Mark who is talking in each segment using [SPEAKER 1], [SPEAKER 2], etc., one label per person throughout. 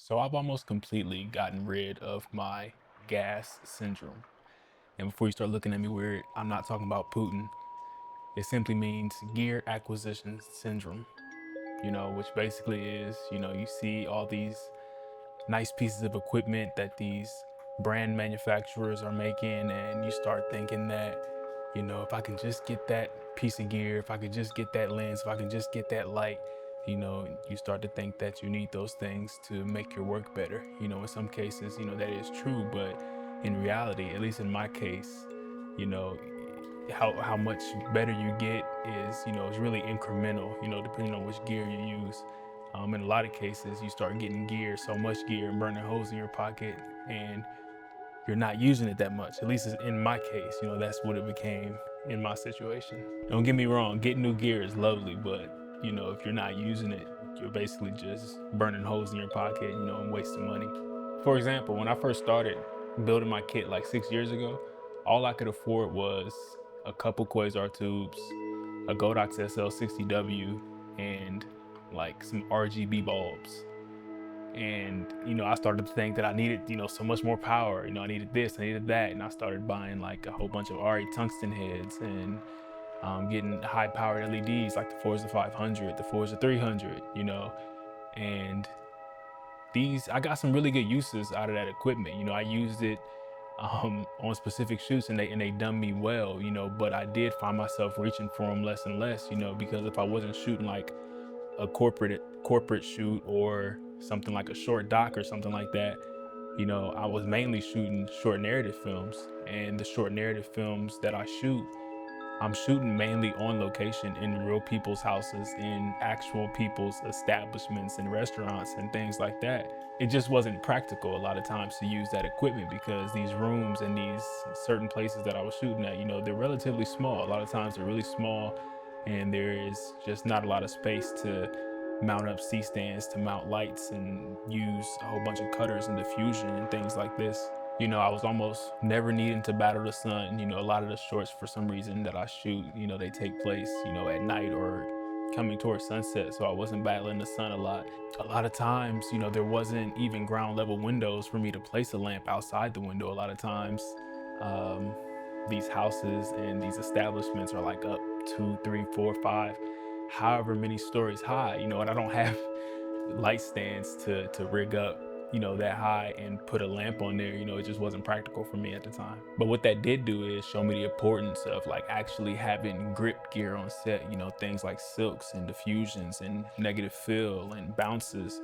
[SPEAKER 1] So I've almost completely gotten rid of my gas syndrome. And before you start looking at me weird, I'm not talking about Putin. It simply means gear acquisition syndrome, which basically is, you see all these nice pieces of equipment that these brand manufacturers are making, and you start thinking that, if I can just get that piece of gear, if I could just get that lens, if I can just get that light, you start to think that you need those things to make your work better. In some cases, that is true, but in reality, at least in my case, you know, how much better you get is really incremental, depending on which gear you use. In a lot of cases, you start getting gear, so much gear, and burning holes in your pocket, and you're not using it that much. At least in my case, that's what it became in my situation. Don't get me wrong, getting new gear is lovely, but if you're not using it, you're basically just burning holes in your pocket, and wasting money. For example, when I first started building my kit like 6 years ago, all I could afford was a couple Quasar tubes, a Godox Sl 60W, and like some RGB bulbs. And I started to think that I needed so much more power. I needed this, I needed that, and I started buying like a whole bunch of RE tungsten heads and getting high powered LEDs like the Forza 500, the Forza 300, and I got some really good uses out of that equipment. I used it on specific shoots, and they done me well, but I did find myself reaching for them less and less, because if I wasn't shooting like a corporate shoot or something like a short doc or something like that, I was mainly shooting short narrative films. And the short narrative films that I shoot, I'm shooting mainly on location in real people's houses, in actual people's establishments and restaurants and things like that. It just wasn't practical a lot of times to use that equipment because these rooms and these certain places that I was shooting at, they're relatively small. A lot of times they're really small, and there is just not a lot of space to mount up C-stands, to mount lights and use a whole bunch of cutters and diffusion and things like this. I was almost never needing to battle the sun. A lot of the shorts, for some reason, that I shoot, they take place, at night or coming towards sunset. So I wasn't battling the sun a lot. A lot of times, there wasn't even ground level windows for me to place a lamp outside the window. A lot of times, these houses and these establishments are like up 2, 3, 4, 5, however many stories high, and I don't have light stands to rig up that high and put a lamp on there. It just wasn't practical for me at the time. But what that did do is show me the importance of like actually having grip gear on set, things like silks and diffusions and negative fill and bounces,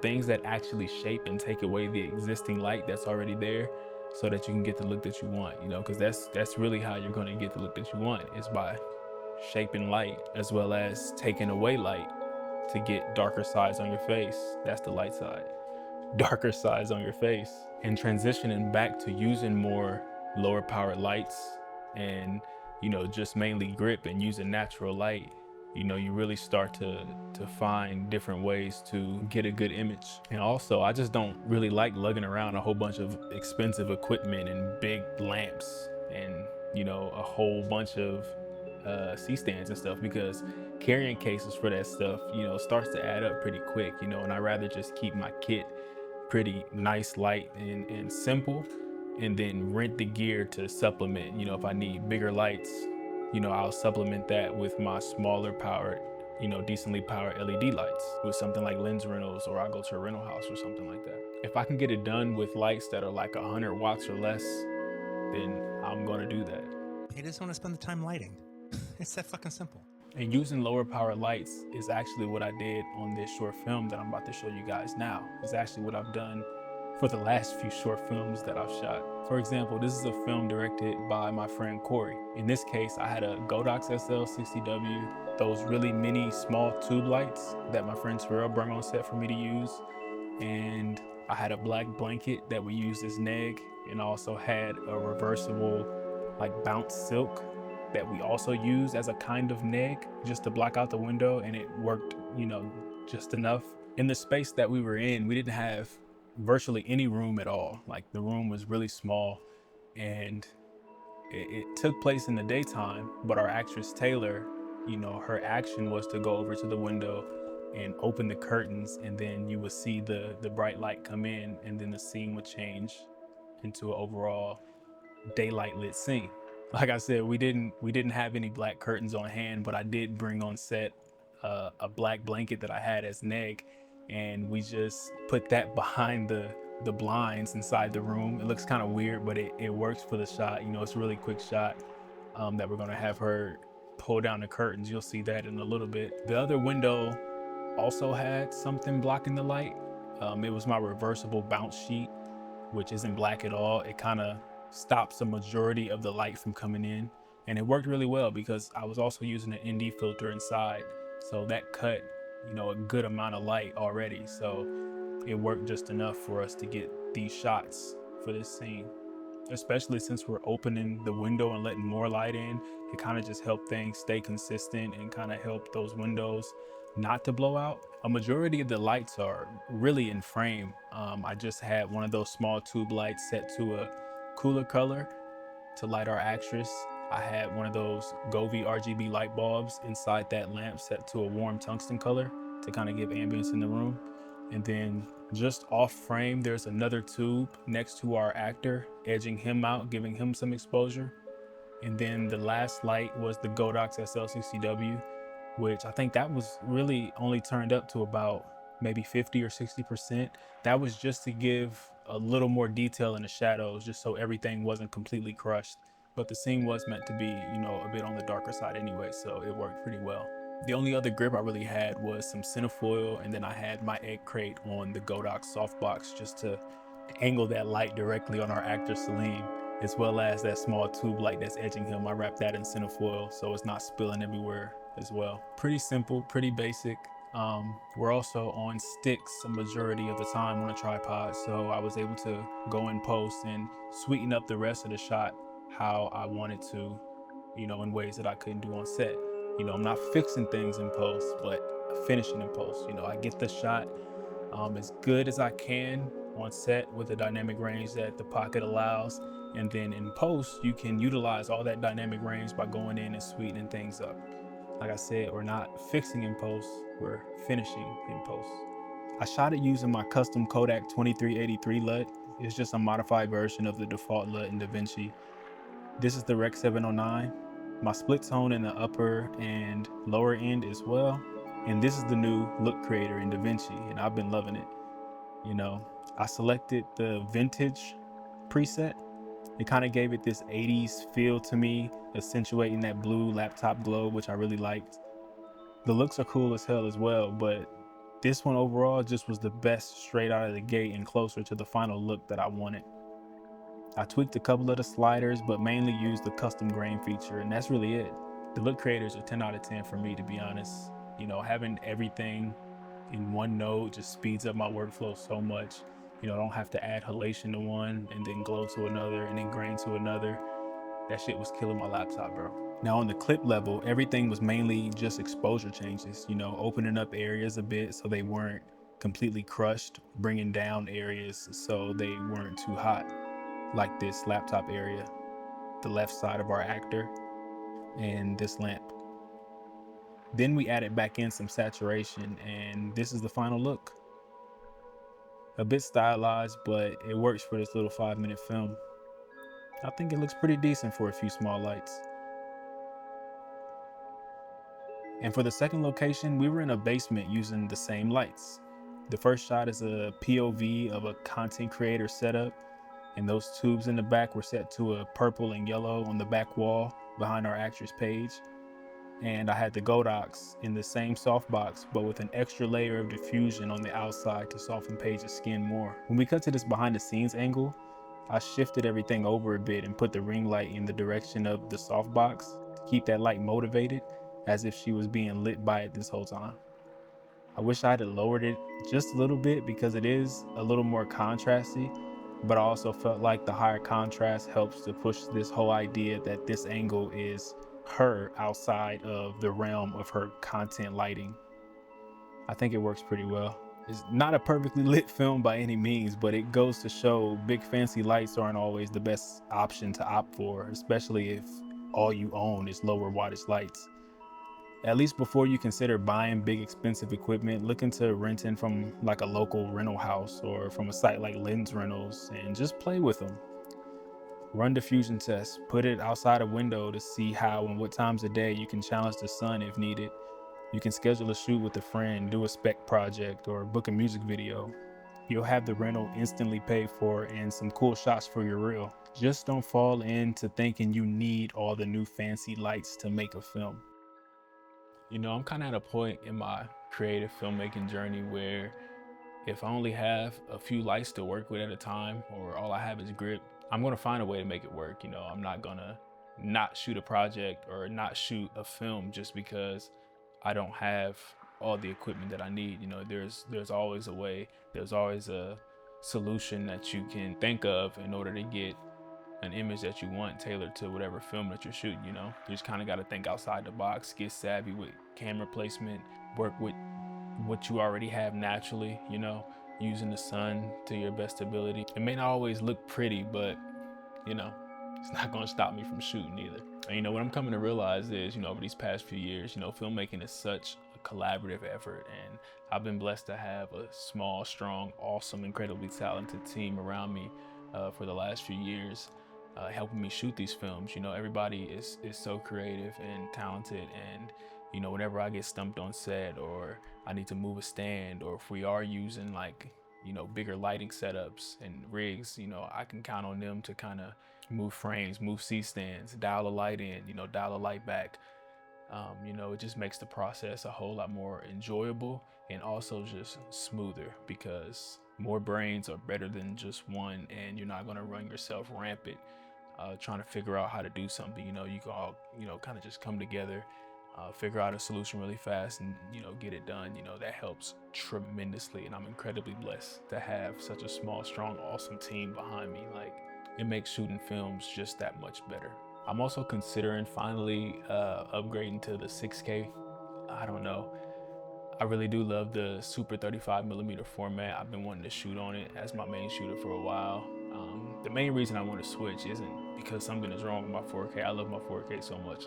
[SPEAKER 1] things that actually shape and take away the existing light that's already there, so that you can get the look that you want, because that's really how you're going to get the look that you want, is by shaping light as well as taking away light to get darker sides on your face. That's the light side. Darker sides on your face. And transitioning back to using more lower powered lights and just mainly grip and using natural light, you really start to find different ways to get a good image. And also, I just don't really like lugging around a whole bunch of expensive equipment and big lamps and a whole bunch of C-stands and stuff, because carrying cases for that stuff starts to add up pretty quick, and I'd rather just keep my kit pretty nice, light, and simple, and then rent the gear to supplement. If I need bigger lights, I'll supplement that with my smaller powered, decently powered LED lights with something like lens rentals, or I'll go to a rental house or something like that. If I can get it done with lights that are like 100 watts or less, then I'm gonna do that.
[SPEAKER 2] You just want to spend the time lighting. It's that fucking simple.
[SPEAKER 1] And using lower power lights is actually what I did on this short film that I'm about to show you guys now. It's actually what I've done for the last few short films that I've shot. For example, this is a film directed by my friend Corey. In this case, I had a Godox Sl 60W, those really mini small tube lights that my friend Terrell brought on set for me to use. And I had a black blanket that we used as neg, and also had a reversible like bounce silk that we also used as a kind of neg just to block out the window, and it worked just enough. In the space that we were in, we didn't have virtually any room at all. Like, the room was really small, and it took place in the daytime, but our actress Taylor, her action was to go over to the window and open the curtains, and then you would see the bright light come in, and then the scene would change into an overall daylight lit scene. Like I said, we didn't have any black curtains on hand, but I did bring on set a black blanket that I had as neg, and we just put that behind the blinds inside the room. It looks kind of weird, but it works for the shot. You know, it's a really quick shot that we're gonna have her pull down the curtains. You'll see that in a little bit. The other window also had something blocking the light. It was my reversible bounce sheet, which isn't black at all. It kind of stops the majority of the light from coming in. And it worked really well because I was also using an ND filter inside. So that cut, you know, a good amount of light already. So it worked just enough for us to get these shots for this scene. Especially since we're opening the window and letting more light in, it kind of just helped things stay consistent and kind of help those windows not to blow out. A majority of the lights are really in frame. I just had one of those small tube lights set to a cooler color to light our actress. I had one of those Govee RGB light bulbs inside that lamp set to a warm tungsten color to kind of give ambience in the room. And then just off frame, there's another tube next to our actor, edging him out, giving him some exposure. And then the last light was the Godox Sl 60W, which I think that was really only turned up to about maybe 50 or 60%. That was just to give a little more detail in the shadows, just so everything wasn't completely crushed. But the scene was meant to be, you know, a bit on the darker side anyway, so it worked pretty well. The only other grip I really had was some cinefoil, and then I had my egg crate on the Godox softbox just to angle that light directly on our actor Salim, as well as that small tube light that's edging him. I wrapped that in cinefoil so it's not spilling everywhere as well. Pretty simple, pretty basic. We're also on sticks a majority of the time on a tripod, so I was able to go in post and sweeten up the rest of the shot how I wanted to, you know, in ways that I couldn't do on set. You know, I'm not fixing things in post, but finishing in post. You know, I get the shot as good as I can on set with the dynamic range that the pocket allows, and then in post you can utilize all that dynamic range by going in and sweetening things up. Like I said, we're not fixing in post, we're finishing in post. I shot it using my custom Kodak 2383 LUT. It's just a modified version of the default LUT in Davinci. This is the Rec 709. My split tone in the upper and lower end as well. And this is the new look creator in Davinci, and I've been loving it. You know, I selected the vintage preset. It kind of gave it this 80s feel to me, accentuating that blue laptop glow, which I really liked. The looks are cool as hell as well, but this one overall just was the best straight out of the gate and closer to the final look that I wanted. I tweaked a couple of the sliders, but mainly used the custom grain feature, and that's really it. The look creators are 10 out of 10 for me, to be honest. You know, having everything in one node just speeds up my workflow so much. You know, I don't have to add halation to one and then glow to another and then grain to another. That shit was killing my laptop, bro. Now on the clip level, everything was mainly just exposure changes, you know, opening up areas a bit so they weren't completely crushed, bringing down areas so they weren't too hot, like this laptop area, the left side of our actor, and this lamp. Then we added back in some saturation, and this is the final look. A bit stylized, but it works for this little 5-minute film. I think it looks pretty decent for a few small lights. And for the second location, we were in a basement using the same lights. The first shot is a POV of a content creator setup, and those tubes in the back were set to a purple and yellow on the back wall behind our actress page. And I had the Godox in the same softbox, but with an extra layer of diffusion on the outside to soften Paige's skin more. When we cut to this behind the scenes angle, I shifted everything over a bit and put the ring light in the direction of the softbox to keep that light motivated, as if she was being lit by it this whole time. I wish I had lowered it just a little bit because it is a little more contrasty, but I also felt like the higher contrast helps to push this whole idea that this angle is her outside of the realm of her content lighting. I think it works pretty well. It's not a perfectly lit film by any means, but it goes to show big fancy lights aren't always the best option to opt for, especially if all you own is lower wattage lights. At least before you consider buying big expensive equipment, look into renting from like a local rental house or from a site like Lens Rentals and just play with them. Run diffusion tests, put it outside a window to see how and what times of day you can challenge the sun if needed. You can schedule a shoot with a friend, do a spec project, or book a music video. You'll have the rental instantly paid for and some cool shots for your reel. Just don't fall into thinking you need all the new fancy lights to make a film. You know, I'm kind of at a point in my creative filmmaking journey where if I only have a few lights to work with at a time, or all I have is grip, I'm gonna find a way to make it work. You know, I'm not gonna not shoot a project or not shoot a film just because I don't have all the equipment that I need. You know, there's always a way, there's always a solution that you can think of in order to get an image that you want tailored to whatever film that you're shooting. You know, you just kind of got to think outside the box, get savvy with camera placement, work with what you already have naturally, you know, using the sun to your best ability. It may not always look pretty, but you know, it's not gonna stop me from shooting either. And you know, what I'm coming to realize is, you know, over these past few years, you know, filmmaking is such a collaborative effort, and I've been blessed to have a small, strong, awesome, incredibly talented team around me for the last few years, helping me shoot these films. You know, everybody is so creative and talented, and you know, whenever I get stumped on set or I need to move a stand, or if we are using like, you know, bigger lighting setups and rigs, you know, I can count on them to kind of move frames, move C-stands, dial a light in, you know, dial a light back. You know, it just makes the process a whole lot more enjoyable and also just smoother, because more brains are better than just one, and you're not going to run yourself rampant trying to figure out how to do something. You know, you can all, you know, kind of just come together, figure out a solution really fast, and you know, get it done. You know, that helps tremendously, and I'm incredibly blessed to have such a small, strong, awesome team behind me. Like, it makes shooting films just that much better. I'm also considering finally upgrading to the 6K. I don't know. I really do love the Super 35mm format. I've been wanting to shoot on it as my main shooter for a while. The main reason I want to switch isn't because something is wrong with my 4K. I love my 4K so much.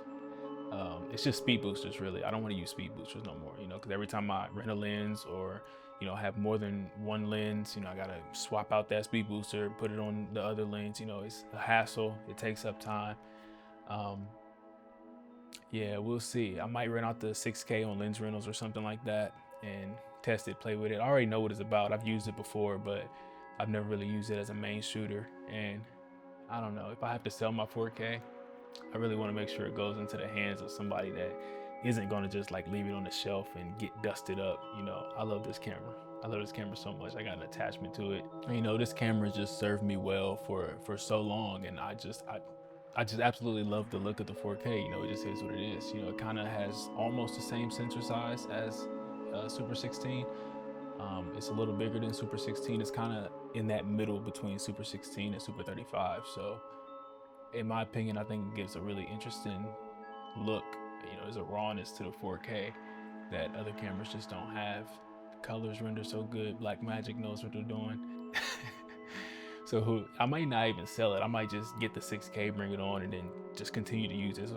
[SPEAKER 1] It's just speed boosters, really. I don't want to use speed boosters no more, you know, because every time I rent a lens or, you know, have more than one lens, you know, I got to swap out that speed booster, put it on the other lens. You know, it's a hassle. It takes up time. Yeah, we'll see. I might rent out the 6K on Lens Rentals or something like that and test it, play with it. I already know what it's about. I've used it before, but I've never really used it as a main shooter. And I don't know, if I have to sell my 4K, I really want to make sure it goes into the hands of somebody that isn't going to just like leave it on the shelf and get dusted up. You know, I love this camera. I love this camera so much. I got an attachment to it. And, you know, this camera just served me well for so long, and I just absolutely love the look of the 4K. You know, it just is what it is. You know, it kind of has almost the same sensor size as Super 16. It's a little bigger than Super 16. It's kind of in that middle between Super 16 and Super 35. So, in my opinion, I think it gives a really interesting look. You know, there's a rawness to the 4K that other cameras just don't have. The colors render so good. Blackmagic knows what they're doing. So I might not even sell it. I might just get the 6K, bring it on, and then just continue to use this.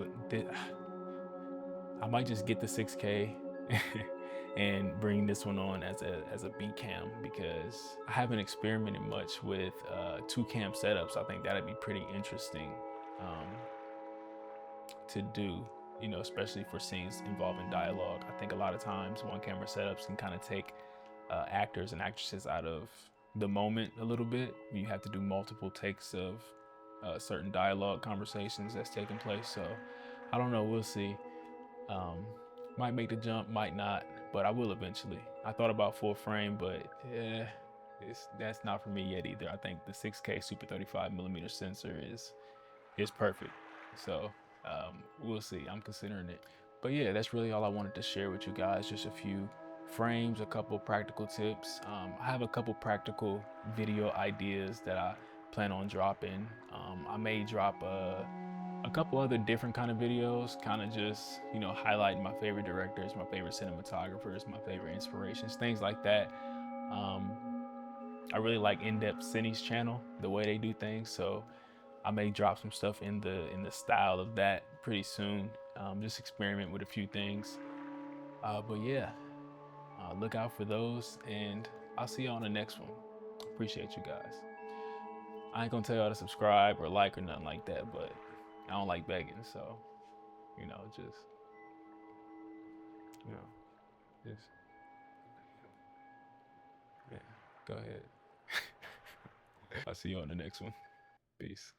[SPEAKER 1] I might just get the 6K and bring this one on as a B cam, because I haven't experimented much with 2 cam setups. I think that'd be pretty interesting to do, you know, especially for scenes involving dialogue. I think a lot of times 1 camera setups can kind of take actors and actresses out of the moment a little bit. You have to do multiple takes of certain dialogue conversations that's taking place. So I don't know, we'll see. Might make the jump, might not, but I will eventually. I thought about full frame, but yeah, that's not for me yet either. I think the 6K Super 35mm sensor is perfect. So we'll see. I'm considering it. But yeah, that's really all I wanted to share with you guys. Just a few frames, a couple practical tips. I have a couple practical video ideas that I plan on dropping. I may drop a couple other different kind of videos, kind of just, you know, highlighting my favorite directors, my favorite cinematographers, my favorite inspirations, things like that. I really like In-Depth Cine's channel, the way they do things, so I may drop some stuff in the style of that pretty soon. just experiment with a few things. But yeah, look out for those, and I'll see you on the next one. Appreciate you guys. I ain't gonna tell y'all to subscribe or like or nothing like that, but I don't like begging, so just you know, just yeah, go ahead. I'll see you on the next one. Peace.